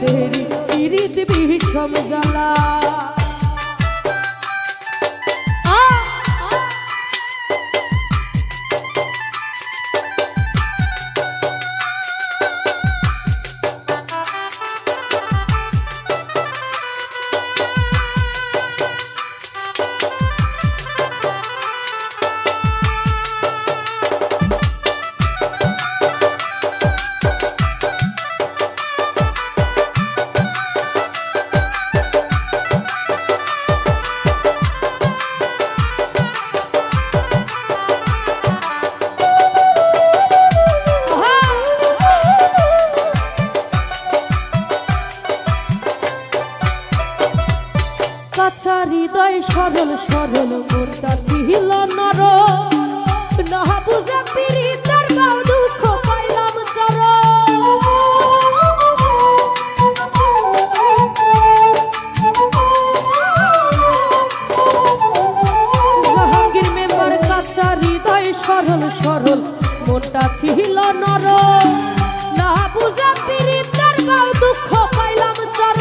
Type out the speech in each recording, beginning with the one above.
দেরি পিরিত বিষম জ্বালা হৃদয় সরল সরল মনটা ছিল নর না বুঝে পীড়িতের বাউ দুঃখ পাইলাম চর জাহাঙ্গীর মেম্বার কাঁচা হৃদয় সরল সরল মনটা ছিল নর না বুঝে পীড়িতের বাউ দুঃখ পাইলাম চর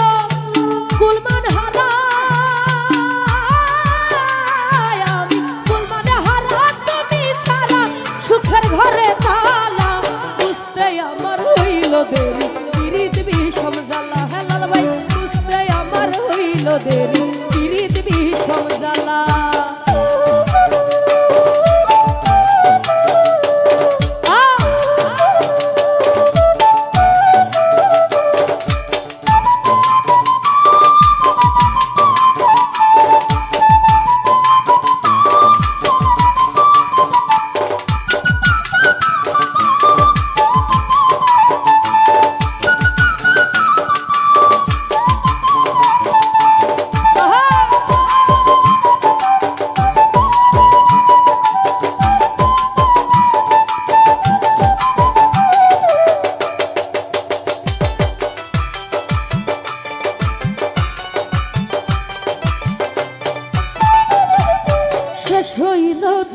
কুলমান হারা ঘরে তালা বুঝতে আমার হইল দেরি পিরিত বিষম জ্বালা হেলাল ভাই বুঝতে আমার হইল দেরি পিরিত বিষম জ্বালা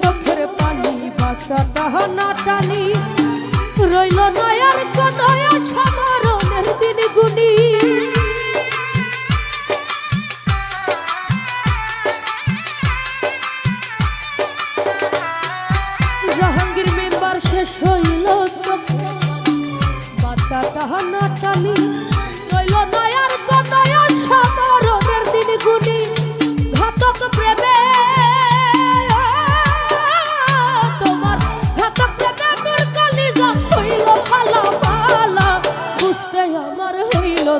চোখের পানি বাঁচা তাহানা টানি রইল নয়ার কনয়া সমারণের দিন গুনি জাহাঙ্গীর মেম্বার শেষ হইল চোখের বাঁচা তাহানা টানি রইল নয়ার কনয়া সমারণের দিন গুনি ঘাতক প্রেমে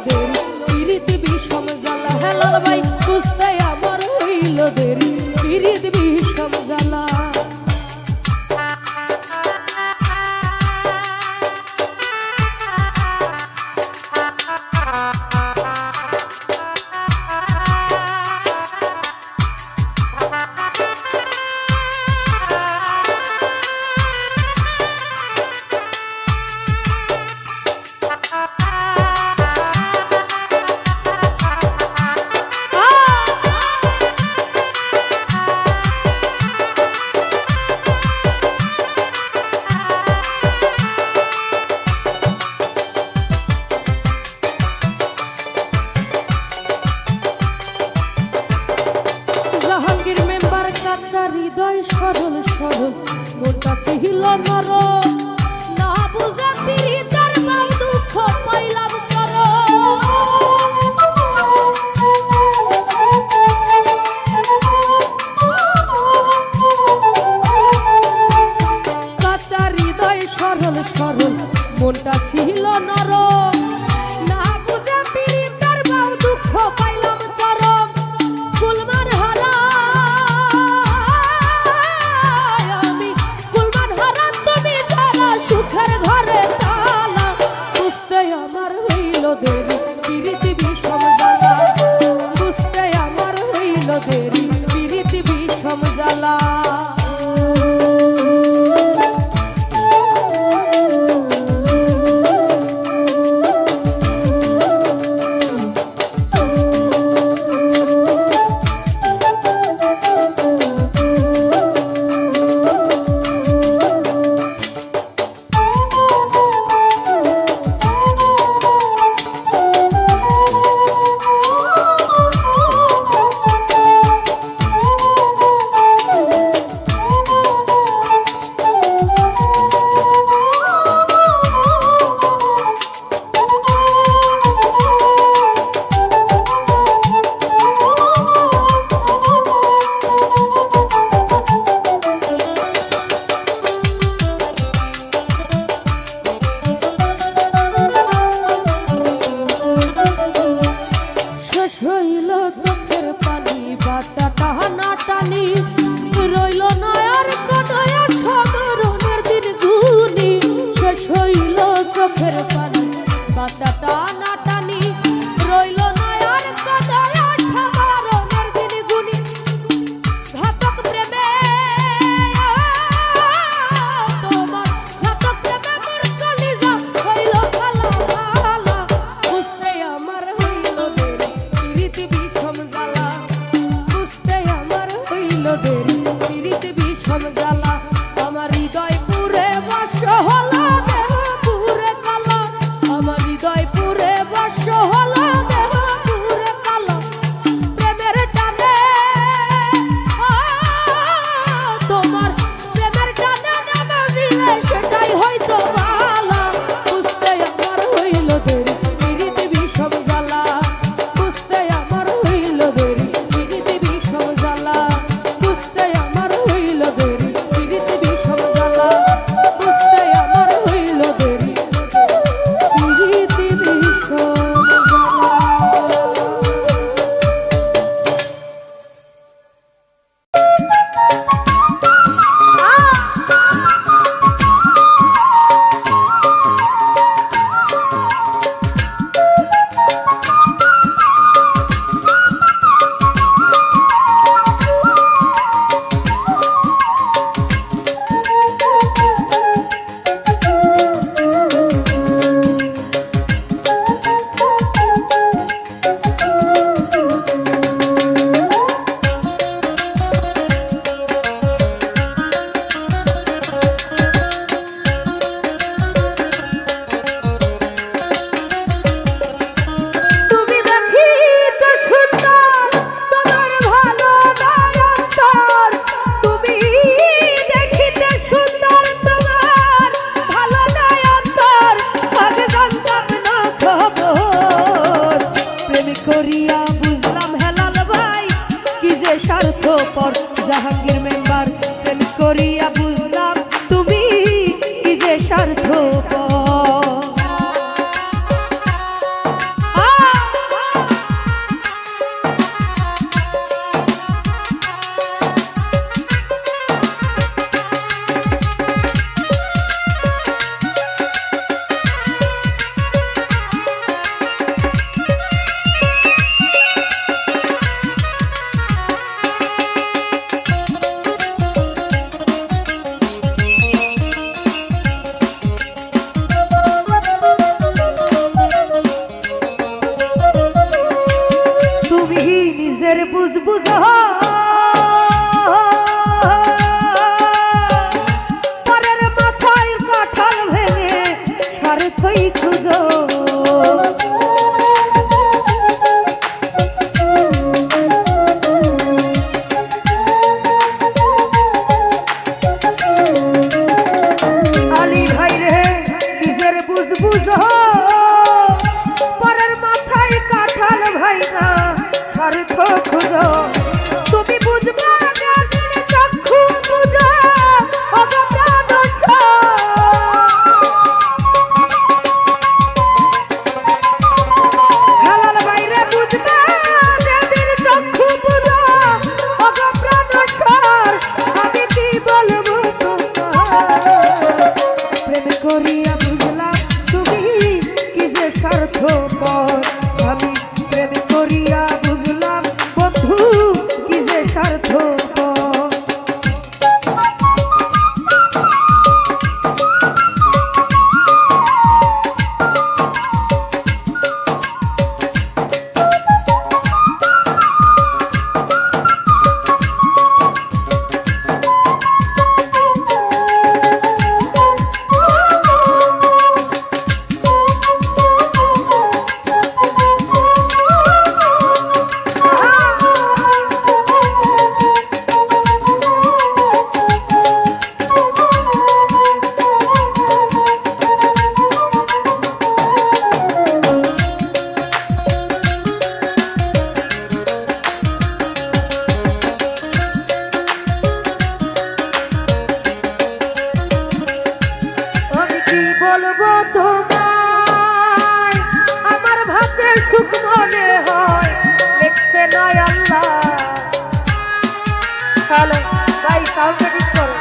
দেরি পিরিত বিষম জ্বালা হেলাল ভাই বুঝতে আমার হইল দেরি পিরিত বিষম জ্বালা হৃদয় সরল সরল মনটা ছিল নর না বুঝে পীড়িতের বাউ দুঃখ পাইলাম চর কাঁচা হৃদয় সরল সরল মনটা ছিল নর না বুঝে পীড়িতের বাউ দুঃখ পাইলাম চর কুলমান হারা সুখের ঘরে তালা বুঝতে আমার হইল দেরি পিরিত বিষম জ্বালা বুঝতে আমার হইল দেরি পিরিত বিষম জ্বালা খাঁচা টানা টানি রইল না আর কাদায় আঠাবারণের দিন গুনি ঘাতক প্রেমে তোমার ঘাতক প্রেমে মোর কলিজা হইল খালা খালা বুঝতে আমার হইল দেরি পিরিত বিষম জ্বালা বুঝতে আমার হইল দেরি পিরিত বিষম জ্বালা আমার হৃদয় পুরে বাস হলো দেহ পুরে কালা আমার হৃদয় পুরে বাস হলো দেহ পুরে কালা প্রেমের টানে তোমার প্রেমের টানে নামে দিলে সেটাই হয়তো ভালা বুঝতে আমার হইল দেরি পিরিত বিষম জ্বালা বুঝতে আমার হইল দেরি পিরিত বিষম জ্বালা বুঝতে আমার হইল দেরি পিরিত বিষম জ্বালা বুঝতে আমার হইল দেরি পিরিত বিষম জ্বালা। তুমি দেখিতে সুন্দর তোমার ভালো নয়নতর তুমি দেখিতে সুন্দর তোমার ভালো নয়নতর আগে জানতাম না খবর প্রেম করিয়া বুঝলাম হেলাল ভাই কি যে স্বার্থপর জাহাঙ্গীর মেম্বার প্রেম করিয়া বুঝলাম তুমি কি যে স্বার্থপর তুমি নিজের বুঝ বুঝো পরের মাথায় কাঁঠাল ভেঙে স্বার্থই খুঁজো আলী ভাই রে নিজের বুঝ বুঝো পরের মাথায় কাঁঠাল ভাই না স্বার্থ খুঁজো তুমি বুঝবা জ্ঞানের চক্ষু বুঝো অবদান হালাল বাইরে বুঝবা জ্ঞানের চক্ষু বুঝো অবদান আমি কি বলবো তোমার প্রেম করিয়া বুঝলাম তুমি কি যে স্বার্থপর আমি প্রেম করিয়া বুঝলাম বন্ধু কি যে স্বার্থপর বলবো তোমায় আমার ভাতে সুখ মনে হয় লিখছে নয় আল্লাহ হ্যালো ভাই সাউন্ডটা ঠিক করো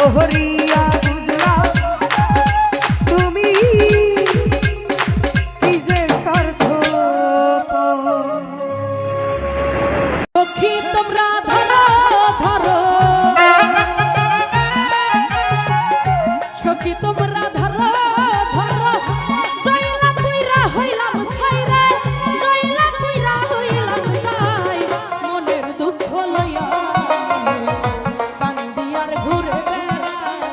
প্রহরিয়া বুঝলাম তুমি কি যে স্বার্থ সখী তোমরা ধরো ধরো সখী তোমরা ধরো ধরো জয়লা পুইরা হইলাম ছাইরে জয়লা পুইরা হইলাম ছাই মনের দুঃখ লইয়া কান্দি আর ঘুরে বেড়াই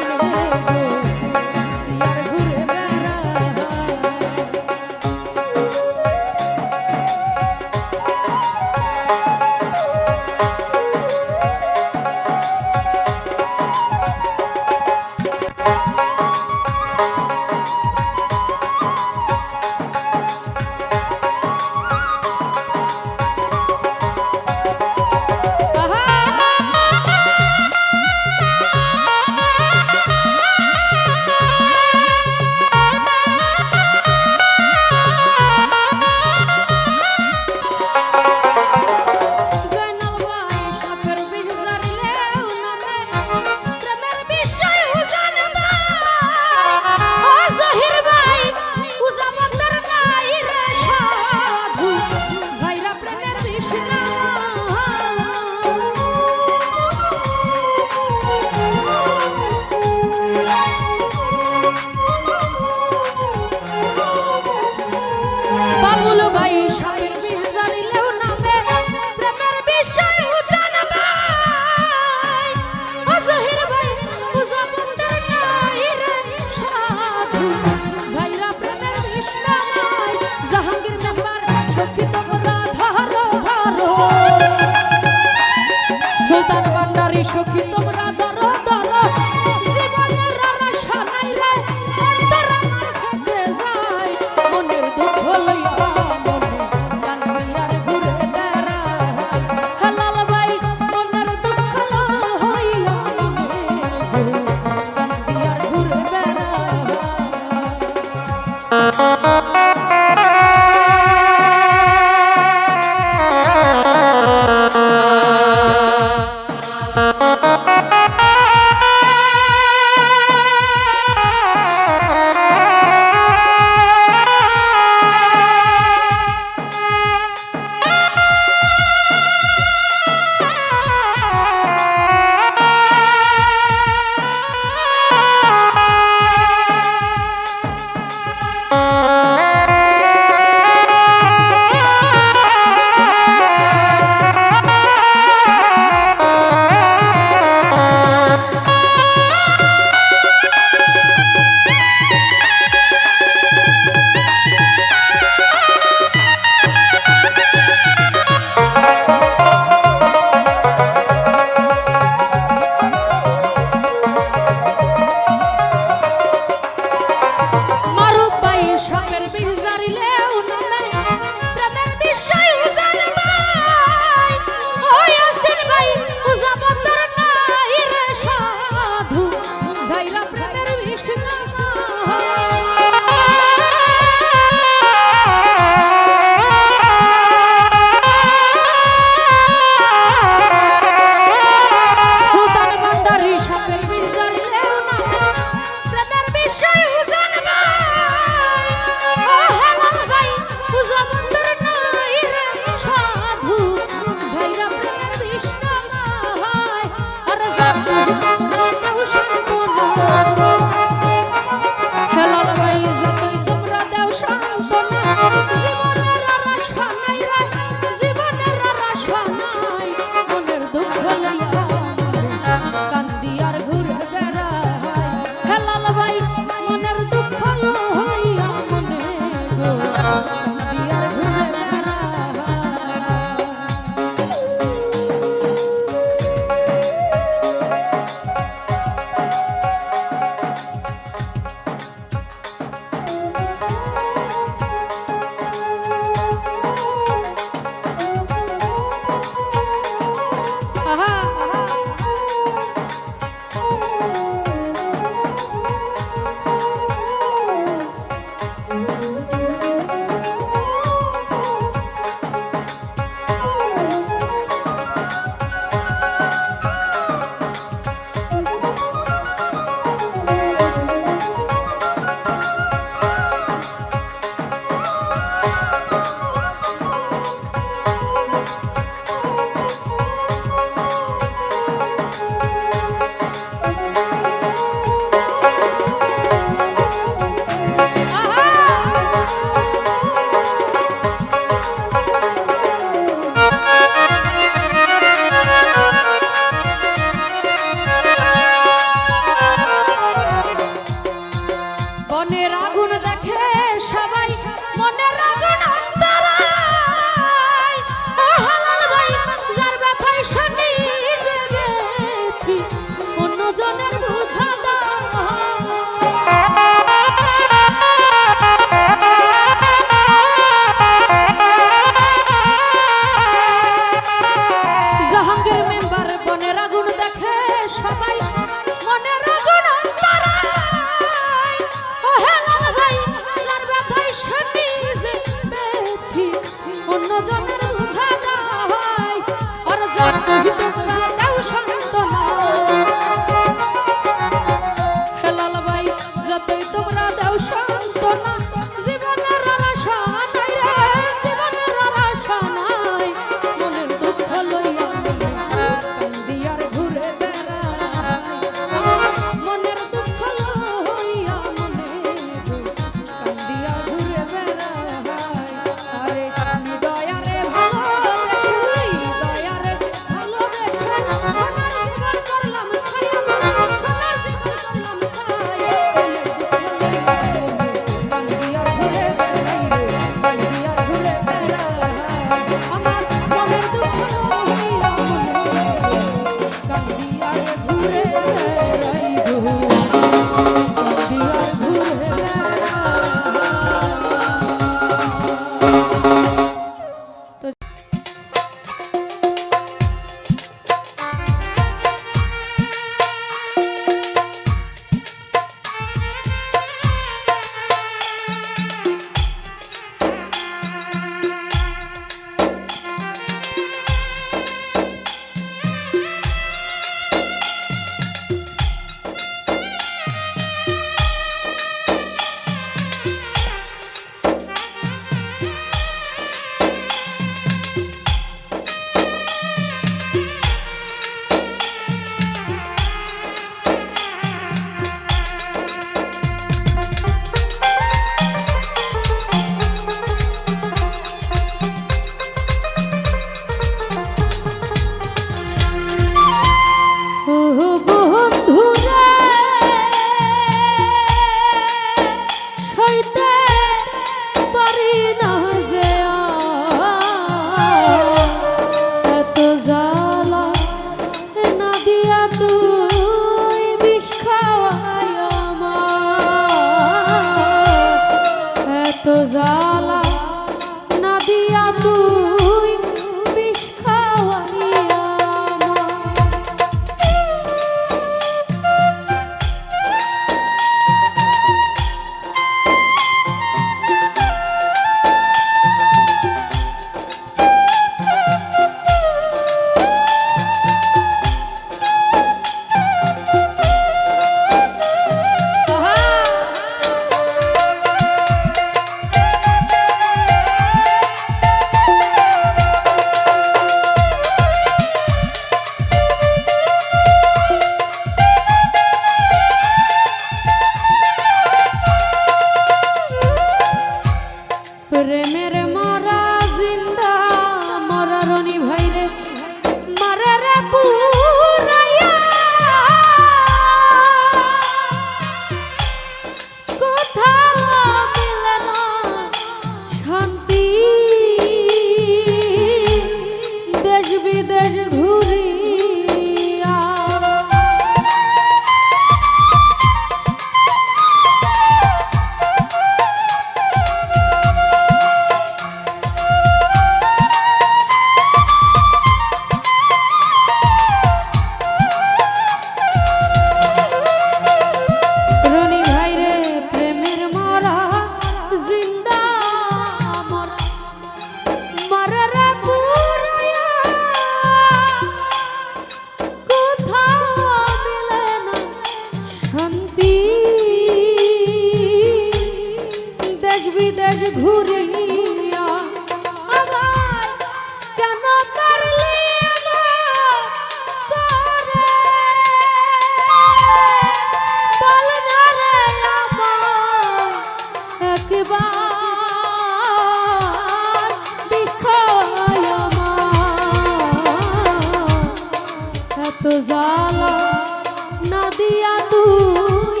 দিয়া তুই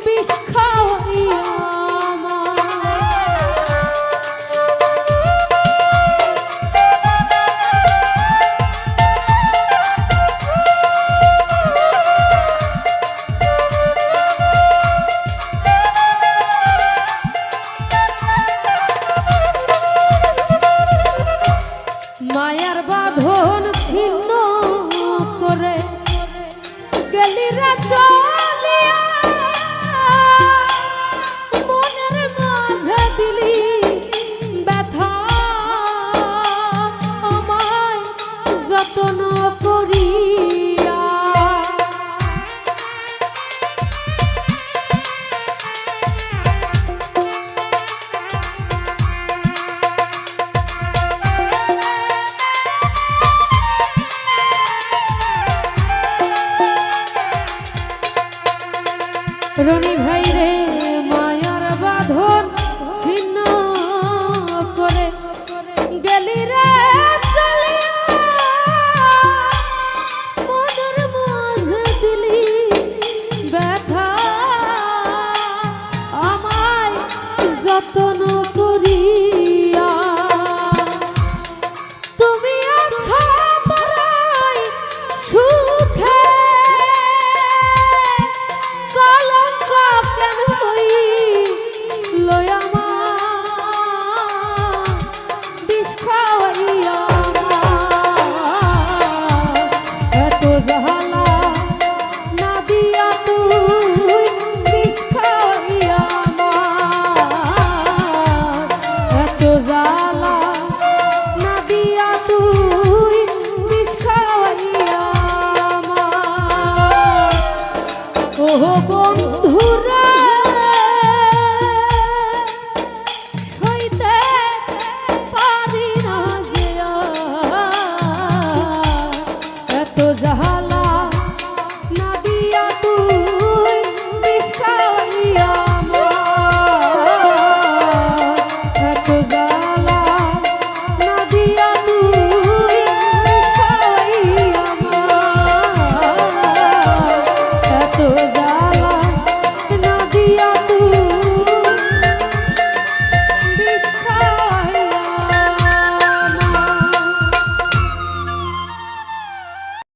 বিষ খাওয়াইয়া আমার। মায়ার বাঁধন ছিন্ন করে গেলি রে চলিয়া, মনের মাঝে দিলি ব্যথা, আমায় যত্ন করিয়া। রনি ভাই রে মায়ার বাঁধন ছিন্ন করে গেলি রে চলিয়া, মনের মাঝে দিলি ব্যথা, আমায় যত্ন করিয়া। তুমি আছো পরাই সুখে, কলঙ্ক কেন হইল আমার, বিষ খাওয়াইয়া আমার। এত জ্বালা না দিয়া তুই বিষ খাওয়াইয়া আমার। এত জ্বালা না দিয়া তুই বিষ খাওয়াইয়া আমার। ওহো